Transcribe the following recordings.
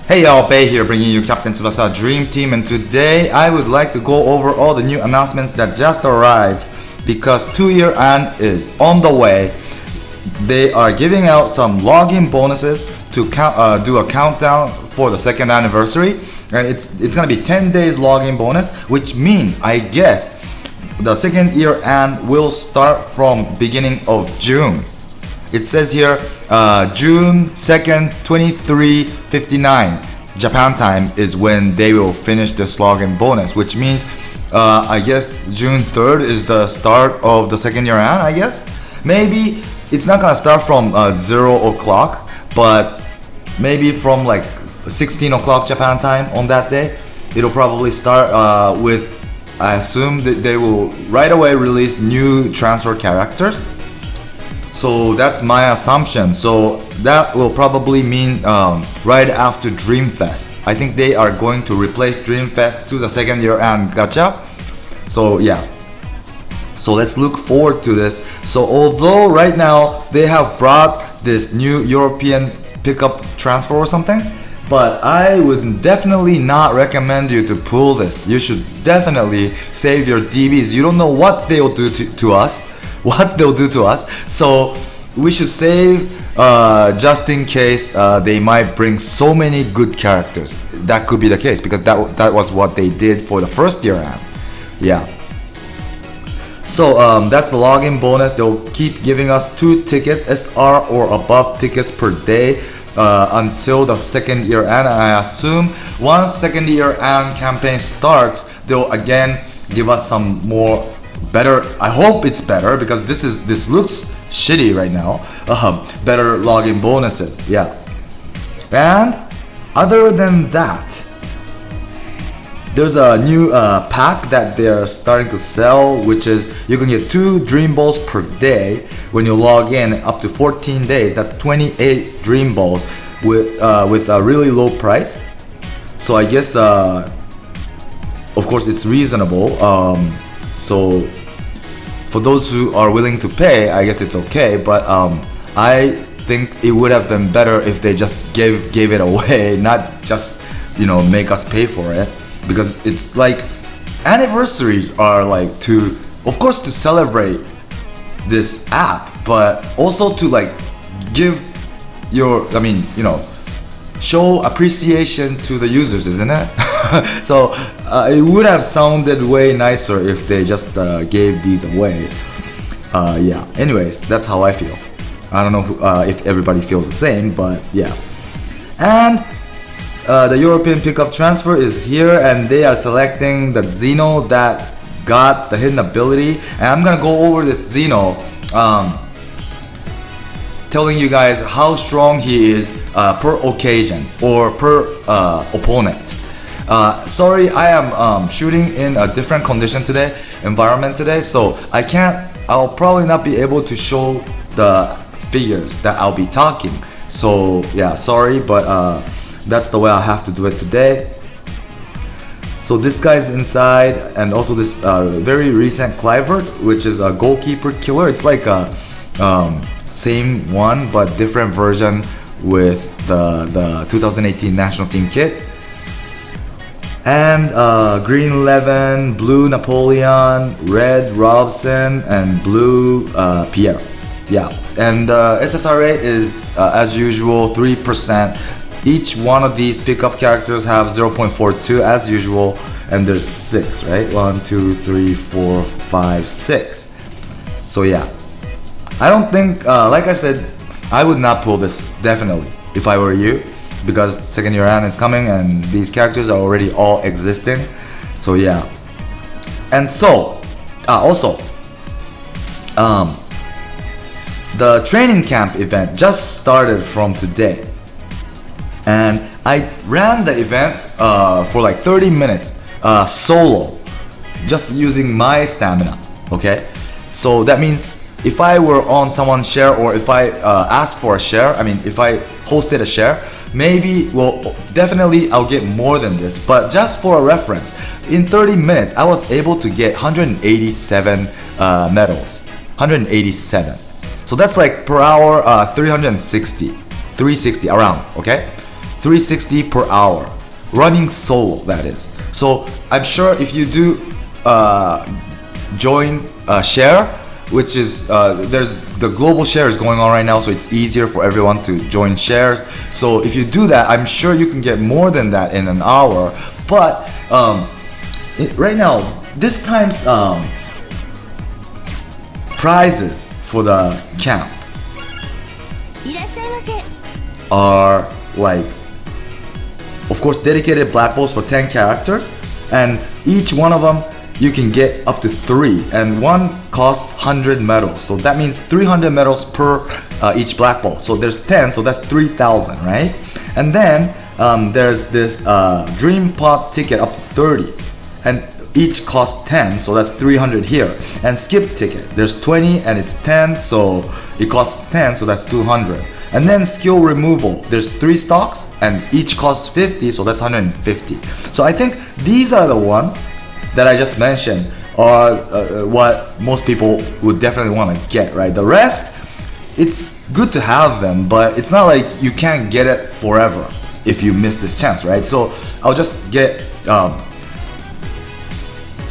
Hey y'all, Bay here bringing you Captain Tsubasa Dream Team, and today I would like to go over all the new announcements that just arrived because 2-year end is on the way. They are giving out some login bonuses to do a countdown for the second anniversary, and it's gonna be 10 days login bonus, which means I guess the second year end will start from beginning of June. It says here June 2nd, 23:59 Japan time is when they will finish this login bonus, which means I guess June 3rd is the start of the second year end, I guess. Maybe it's not gonna start from 0 o'clock, but maybe from like 16 o'clock Japan time on that day. It'll probably start with, I assume that they will right away release new transfer characters. So that's my assumption. So that will probably mean right after Dreamfest. I think they are going to replace Dreamfest to the second year end gacha. So yeah. So let's look forward to this. So although right now they have brought this new European pickup transfer or something, but I would definitely not recommend you to pull this. You should definitely save your DBs. You don't know what they'll do to us. So we should save just in case they might bring so many good characters. That could be the case because that was what they did for the first year end. Yeah. So that's the login bonus. They'll keep giving us 2 tickets, SR or above tickets per day until the second year end. And I assume once second year end campaign starts, they'll again give us some more better. I hope it's better because this looks shitty right now. Better login bonuses, yeah. And other than that, there's a new pack that they're starting to sell, which is you can get 2 Dream Balls per day when you log in up to 14 days. That's 28 Dream Balls with a really low price. So I guess of course it's reasonable. So for those who are willing to pay, I guess it's okay, but I think it would have been better if they just gave it away, not just, make us pay for it, because it's like anniversaries are like of course to celebrate this app, but also to like give show appreciation to the users, isn't it? So it would have sounded way nicer if they just gave these away. Yeah. Anyways, that's how I feel. I don't know if everybody feels the same, but yeah. And the European pickup transfer is here, and they are selecting the Zino that got the hidden ability. And I'm gonna go over this Zino, telling you guys how strong he is per occasion or per opponent. Sorry, I am shooting in a different environment today, so I'll probably not be able to show the figures that I'll be talking. So yeah, sorry, but that's the way I have to do it today. So this guy's inside, and also this very recent Clivert, which is a goalkeeper killer. It's like a same one but different version with the 2018 national team kit. And green Levin, blue Napoleon, red Robson, and blue Pierre. Yeah, and SSRA is as usual 3%. Each one of these pickup characters have 0.42 as usual, and there's 6, right? 1, 2, 3, 4, 5, 6. So yeah, I don't think, like I said, I would not pull this definitely if I were you, because second year end is coming and these characters are already all existing. So yeah. And so also the training camp event just started from today, and I ran the event for like 30 minutes solo, just using my stamina. Okay, so that means if I were on someone's share, or if I asked for a share, if I hosted a share, maybe, definitely I'll get more than this. But just for a reference, in 30 minutes I was able to get 187 medals. 187. So that's like per hour 360 around, okay? 360 per hour, running solo, that is. So I'm sure if you do join share, which is there's the global share is going on right now, so it's easier for everyone to join shares. So if you do that, I'm sure you can get more than that in an hour. But right now, this time's prizes for the camp are like, of course, dedicated black balls for 10 characters, and each one of them you can get up to 3, and one costs 100 medals, so that means 300 medals per each black ball. So there's 10, so that's 3,000, right? And then there's this dream pot ticket up to 30, and each costs 10, so that's 300 here. And skip ticket, there's 20 and it's 10, so it costs 10, so that's 200. And then skill removal, there's 3 stocks and each costs 50, so that's 150. So I think these are the ones that I just mentioned are what most people would definitely want to get, right? The rest, it's good to have them, but it's not like you can't get it forever if you miss this chance, right? So I'll just get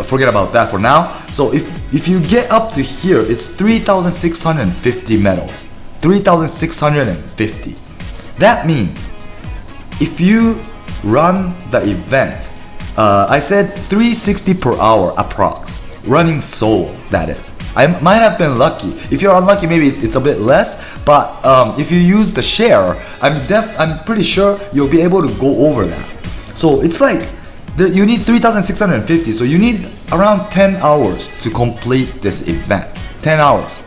forget about that for now. So if you get up to here, it's 3,650 medals. 3,650. That means if you run the event, I said 360 per hour approx, running solo, that is. I might have been lucky. If you're unlucky, maybe it's a bit less, but if you use the share, I'm pretty sure you'll be able to go over that. So it's like you need 3,650, so you need around 10 hours to complete this event. 10 hours.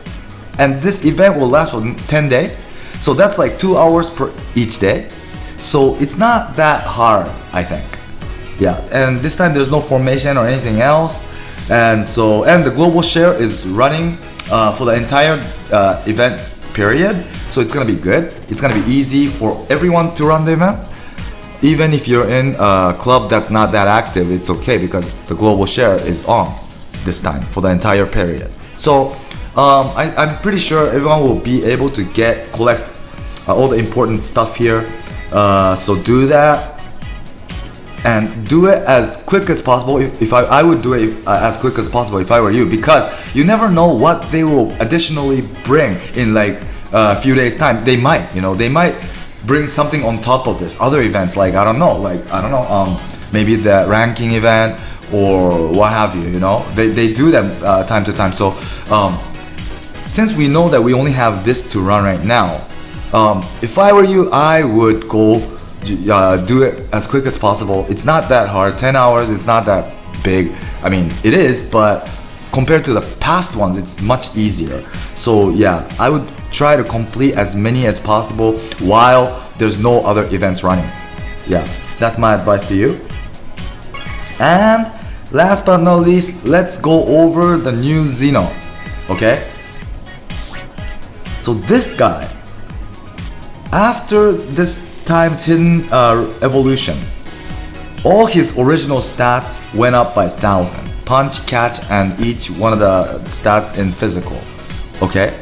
And this event will last for 10 days, so that's like 2 hours per each day. So it's not that hard, I think. Yeah, and this time there's no formation or anything else. And the global share is running for the entire event period, so it's gonna be good. It's gonna be easy for everyone to run the event. Even if you're in a club that's not that active, it's okay because the global share is on this time for the entire period. So I'm pretty sure everyone will be able to collect all the important stuff here. So do that and do it as quick as possible. If I would do it as quick as possible if I were you, because you never know what they will additionally bring in like a few days time. They might bring something on top of this, other events, like I don't know, maybe the ranking event or what have you, they do them time to time. So since we know that we only have this to run right now, if I were you, I would go do it as quick as possible. It's not that hard. 10 hours, it's not that big. I mean, it is, but compared to the past ones, it's much easier. So yeah, I would try to complete as many as possible while there's no other events running. Yeah, that's my advice to you. And last but not least, let's go over the new Zino. Okay? So this guy, after this time's hidden evolution, all his original stats went up by 1,000. Punch, catch, and each one of the stats in physical. Okay?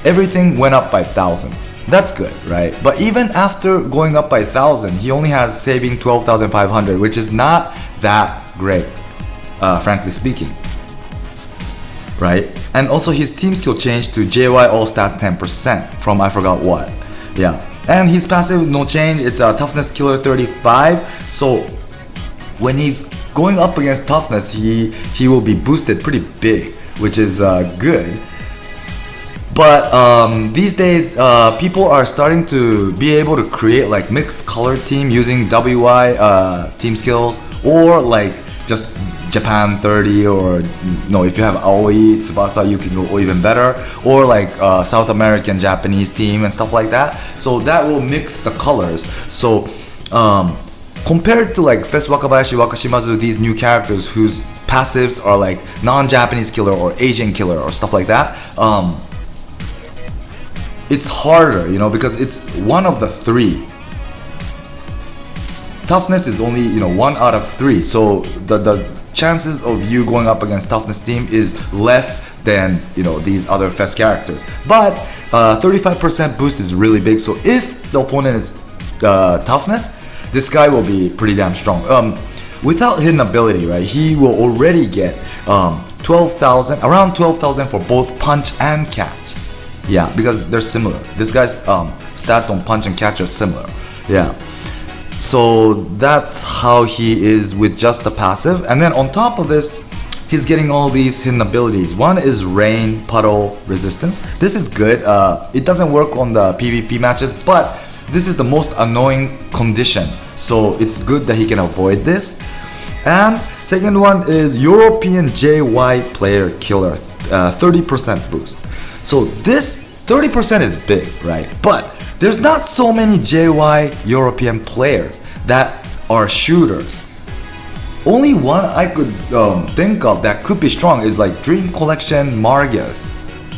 Everything went up by 1,000. That's good, right? But even after going up by 1,000, he only has saving 12,500, which is not that great, frankly speaking. Right? And also his team skill changed to JY all stats 10% from I forgot what. Yeah. And his passive no change, it's a toughness killer 35. So when he's going up against toughness, he will be boosted pretty big, which is good. But these days, people are starting to be able to create like mixed color team using WY team skills, or like just Japan 30, or if you have Aoi, Tsubasa, you can go even better, or like South American Japanese team and stuff like that. So that will mix the colors. So compared to like Fest Wakabayashi, Wakashimazu, these new characters whose passives are like non-Japanese killer or Asian killer or stuff like that, it's harder, because it's one of the 3. Toughness is only 1 out of 3, so the chances of you going up against toughness team is less than these other Fest characters. But 35% boost is really big, so if the opponent is toughness, this guy will be pretty damn strong. Without hidden ability, right, he will already get 12,000, around 12,000 for both punch and catch. Yeah, because they're similar. This guy's stats on punch and catch are similar. Yeah. So that's how he is with just the passive. And then on top of this, he's getting all these hidden abilities. One is rain, puddle, resistance. This is good. It doesn't work on the PvP matches, but this is the most annoying condition. So it's good that he can avoid this. And second one is European JY player killer, 30% boost. So this 30% is big, right? But there's not so many JY European players that are shooters. Only one I could think of that could be strong is like Dream Collection Margus.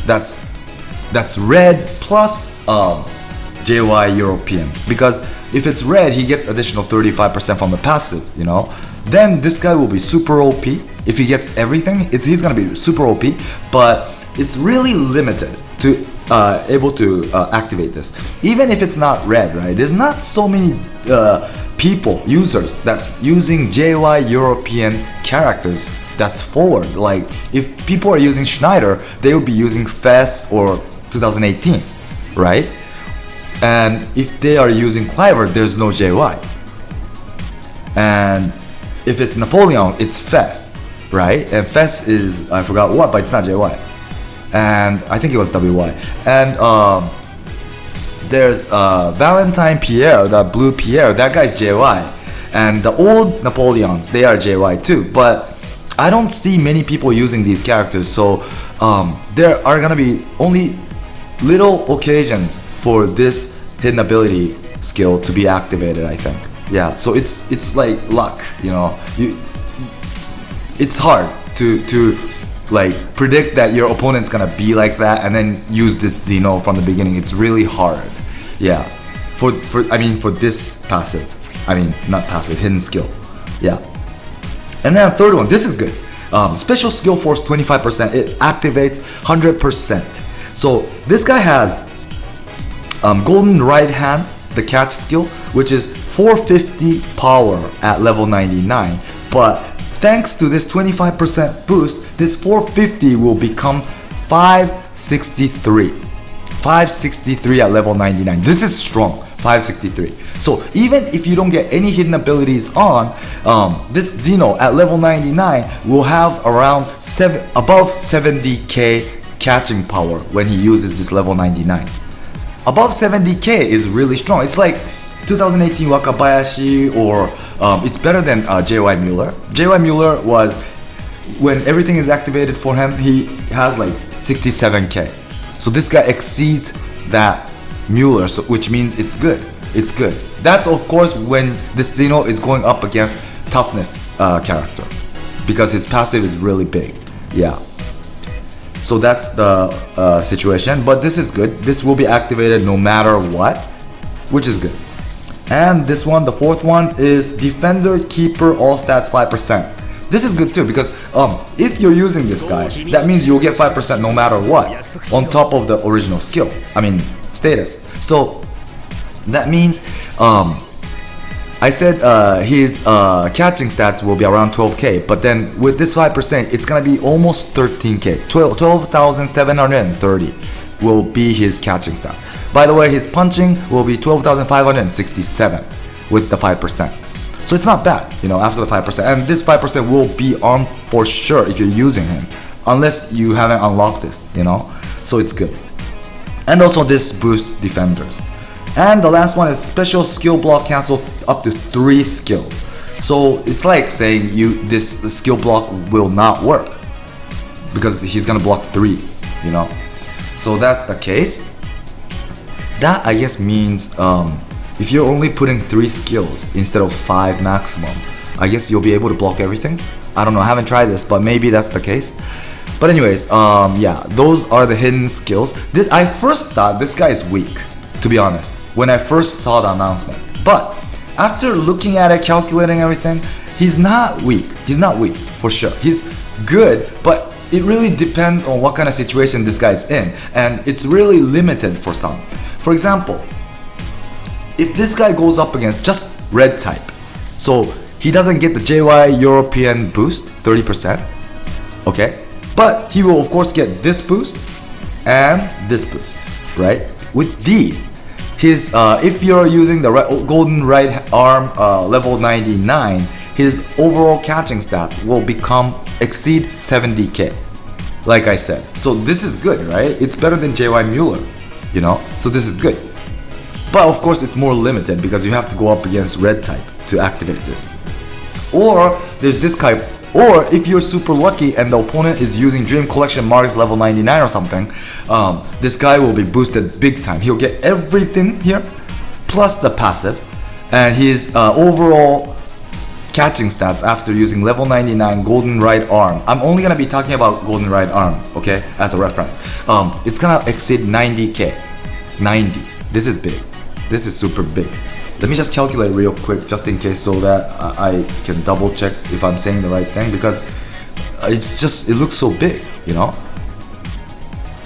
That's red plus JY European, because if it's red, he gets additional 35% from the passive, you know. Then this guy will be super OP. If he gets everything, he's gonna be super OP, but it's really limited to able to activate this. Even if it's not red, right? There's not so many users that's using JY European characters that's forward. Like if people are using Schneider, they will be using Fess or 2018, right? And if they are using Cliver, there's no JY. And if it's Napoleon, it's Fess, right? And Fess is, I forgot what, but it's not JY. And I think it was WY. And there's Valentine Pierre, the blue Pierre, that guy's JY. And the old Napoleons, they are JY too. But I don't see many people using these characters, so there are gonna be only little occasions for this hidden ability skill to be activated, I think. Yeah, so it's like luck, you know. It's hard to like predict that your opponent's gonna be like that and then use this Zino from the beginning. It's really hard. Yeah, for this passive. Not passive, hidden skill. Yeah. And then third one, this is good. Special skill force 25%. It activates 100%. So this guy has golden right hand, the catch skill, which is 450 power at level 99. But thanks to this 25% boost, this 450 will become 563. 563 at level 99. This is strong. 563. So even if you don't get any hidden abilities on, this Zino at level 99 will have around above 70k catching power when he uses this level 99. Above 70k is really strong. It's like 2018 Wakabayashi, or it's better than JY Mueller. JY Mueller was, when everything is activated for him, he has like 67k. So this guy exceeds that Mueller, so, which means it's good. It's good. That's of course when this Zino is going up against toughness character, because his passive is really big. Yeah. So that's the situation, but this is good. This will be activated no matter what, which is good. And this one, the fourth one, is Defender Keeper all stats 5%. This is good too, because if you're using this guy, that means you'll get 5% no matter what, on top of the original skill, status. So that means I said his catching stats will be around 12k, but then with this 5%, it's gonna be almost 13k. 12,730 will be his catching stats. By the way, his punching will be 12,567 with the 5%. So it's not bad, you know, after the 5%. And this 5% will be on for sure if you're using him, unless you haven't unlocked this, you know. So it's good. And also this boosts defenders. And the last one is special skill block cancel up to 3 skills. So it's like saying this skill block will not work because he's gonna block 3, you know. So that's the case. That I guess means if you're only putting 3 skills instead of 5 maximum, I guess you'll be able to block everything. I don't know, I haven't tried this, but maybe that's the case. But anyways, yeah, those are the hidden skills. I first thought this guy is weak, to be honest, when I first saw the announcement. But after looking at it, calculating everything, he's not weak. He's not weak, for sure. He's good, but it really depends on what kind of situation this guy's in. And it's really limited for some. For example, if this guy goes up against just red type, so he doesn't get the JY European boost 30%, okay, but he will of course get this boost and this boost, right? With these, his if you're using the golden right arm level 99, his overall catching stats will exceed 70k, like I said. So this is good, right? It's better than JY Mueller, you know, so this is good. But of course it's more limited because you have to go up against red type to activate this. Or there's this type, or if you're super lucky and the opponent is using Dream Collection Marks level 99 or something, this guy will be boosted big time. He'll get everything here plus the passive, and his overall catching stats after using level 99 golden right arm, I'm only gonna be talking about golden right arm, okay, as a reference. It's gonna exceed 90k. 90. This is big. This is super big. Let me just calculate real quick just in case so that I can double check if I'm saying the right thing, because it looks so big, you know,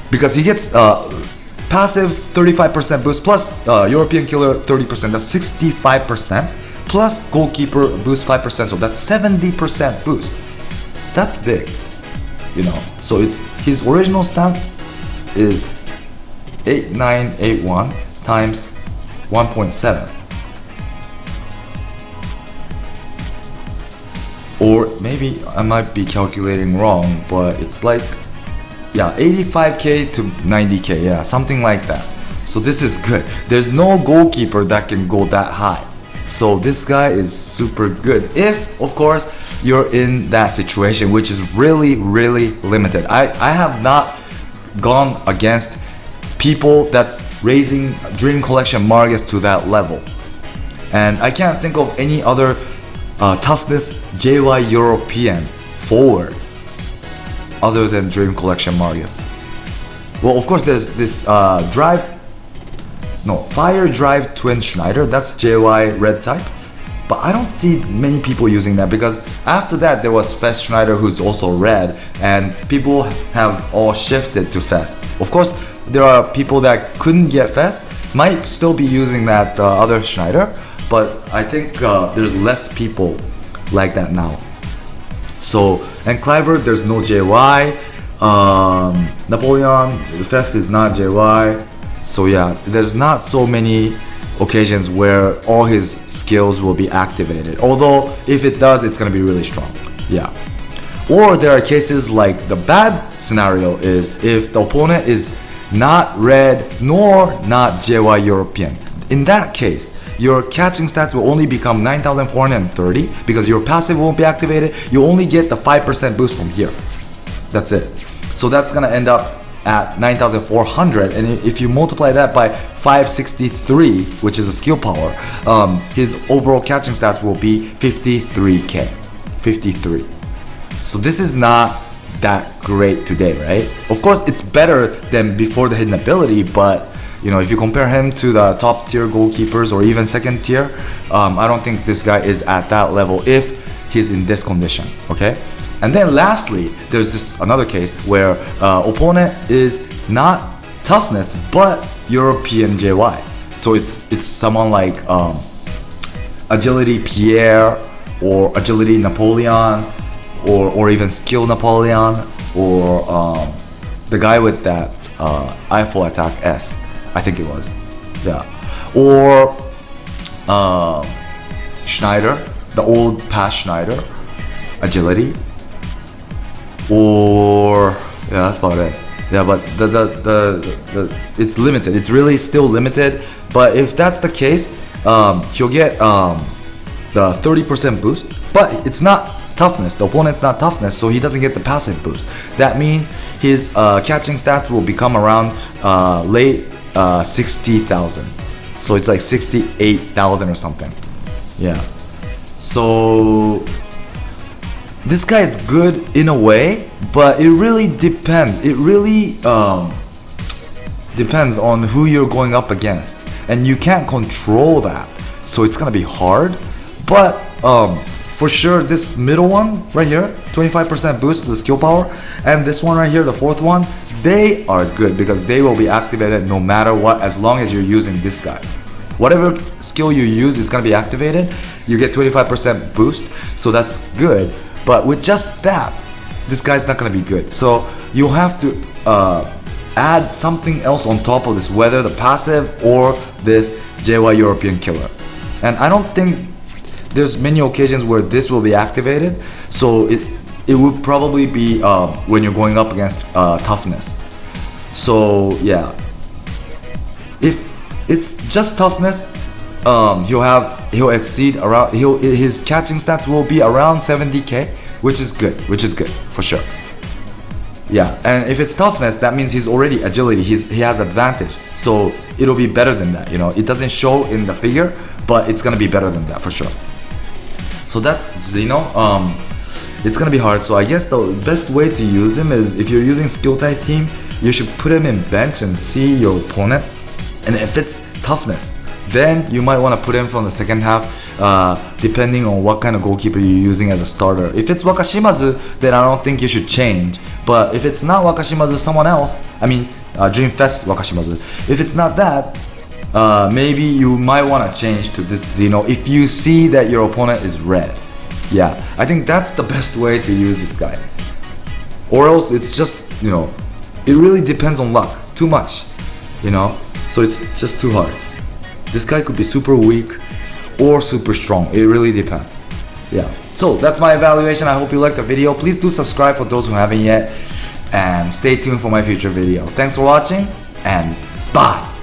because he gets passive 35% boost plus European killer 30%, that's 65%, plus goalkeeper boost 5%, so that's 70% boost. That's big, you know. So it's his original stats is 8981 times 1.7, or maybe I might be calculating wrong, but it's like, yeah, 85k to 90k, yeah, something like that. So this is good. There's no goalkeeper that can go that high, so this guy is super good if of course you're in that situation, which is really limited. I have not gone against people that's raising Dream Collection Margus to that level, and I can't think of any other toughness JY European forward other than Dream Collection Margus. Well, of course there's this Fire Drive Twin Schneider, that's JY red type, but I don't see many people using that, because after that there was Fest Schneider, who's also red, and people have all shifted to Fest. Of course there are people that couldn't get Fest, might still be using that other Schneider, but I think there's less people like that now. So, and Cliver, there's no JY. Napoleon, the Fest is not JY. So yeah, there's not so many occasions where all his skills will be activated. Although if it does, it's gonna be really strong. Yeah. Or there are cases like the bad scenario is if the opponent is not red nor not JY European. In that case, your catching stats will only become 9,430 because your passive won't be activated. You only get the 5% boost from here. That's it. So that's gonna end up at 9,400, and if you multiply that by 563, which is a skill power, his overall catching stats will be 53k. 53. So this is not that great today, right? Of course it's better than before the hidden ability, but you know, if you compare him to the top tier goalkeepers or even second tier, I don't think this guy is at that level if he's in this condition, okay? And then lastly, there's this another case where opponent is not toughness but European JY. So it's someone like agility Pierre or agility Napoleon or even skill Napoleon, or the guy with that Eiffel attack S, I think it was, yeah, or Schneider, the old past Schneider agility, or yeah, that's about it. Yeah, but the it's limited. It's really still limited. But if that's the case, he'll get the 30% boost, but it's not toughness. The opponent's not toughness, so he doesn't get the passive boost. That means his catching stats will become around late 60,000. So it's like 68,000 or something. Yeah. So this guy is good in a way, but it really depends. It really depends on who you're going up against, and you can't control that. So it's gonna be hard. But for sure, this middle one right here, 25% boost to the skill power, and this one right here, the fourth one, they are good because they will be activated no matter what, as long as you're using this guy. whatever skill you use is gonna be activated. You get 25% boost, so that's good. But with just that, this guy's not gonna be good. So you have to add something else on top of this, whether the passive or this JY European killer. And I don't think there's many occasions where this will be activated, so it would probably be when you're going up against toughness. So yeah, if it's just toughness, he'll exceed around, his catching stats will be around 70k, which is good for sure. Yeah, and if it's toughness, that means he's already agility, he has advantage, so it'll be better than that, you know. It doesn't show in the figure, but it's gonna be better than that for sure. So that's Zino. It's gonna be hard, so I guess the best way to use him is, if you're using skill type team, you should put him in bench and see your opponent, and if it's toughness, then you might want to put him from the second half, depending on what kind of goalkeeper you're using as a starter. If it's Wakashimazu, then I don't think you should change. But if it's not Wakashimazu, someone else, I mean Dreamfest Wakashimazu, if it's not that, maybe you might want to change to this Zino if you see that your opponent is red. Yeah, I think that's the best way to use this guy. Or else it's just, you know, it really depends on luck, too much, you know, so it's just too hard. This guy could be super weak or super strong, it really depends. Yeah, so that's my evaluation. I hope you liked the video. Please do subscribe for those who haven't yet, and stay tuned for my future video. Thanks for watching, and bye!